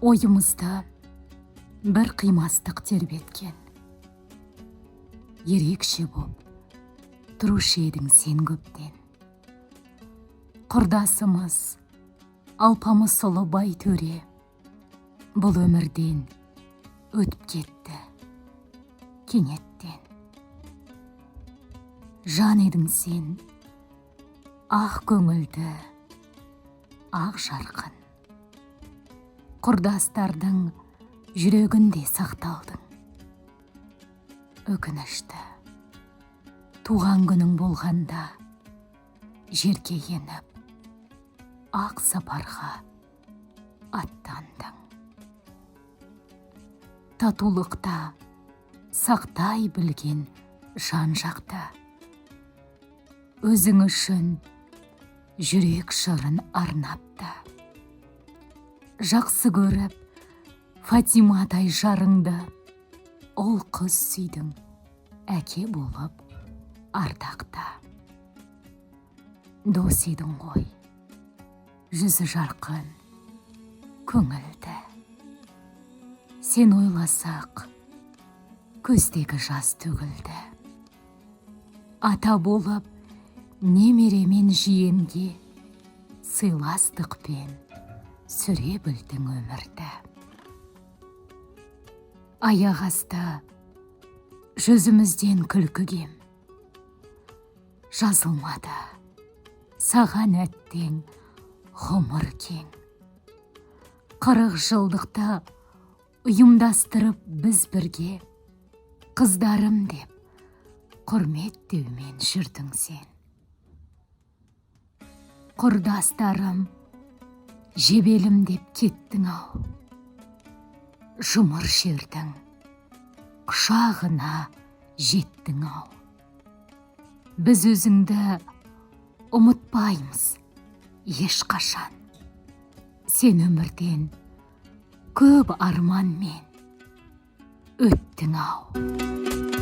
ойымызда бір қимастық тербеткен. Ерекше боп тұрушы едің сен көптен. Құрдасымыз, алпамыс ұлы бай төре, бұл өмірден өтіп кетті кенеттен. Жан едің сен, ақ көңілді, ақ жарқын. Құрдастардың жүрегінде сақталдың. Өкінішті, туған күнің болғанда жерге еніп, ақ сапарға аттандың. Татулықта сақтай білген жан жақта, өзің үшін жүрек шырын арнапты. Жақсы көріп, Фатимадай жарыңды, ол қыз сүйдің, әке болып ардақта. Дос едің ғой, жүзі жарқын, көңілді. Сен ойласақ, көздегі жас төгілді. Ата болып, немере мен жиенге сыйластықпен сүре білдің өмірді. Аяқ асты жүзімізден күлкі кем, жазылмады саған әттең ғұмыр кең. 40 жылдықта ұйымдастырып біз бірге, қыздарым деп құрметтеумен жүрдің сен. Құрдастарым, жебелім деп кеттің ау, жұмыр жердің құшағына жеттің ау. Біз өзіңді ұмытпаймыз ешқашан. Сен өмірден көп арманмен өттің ау.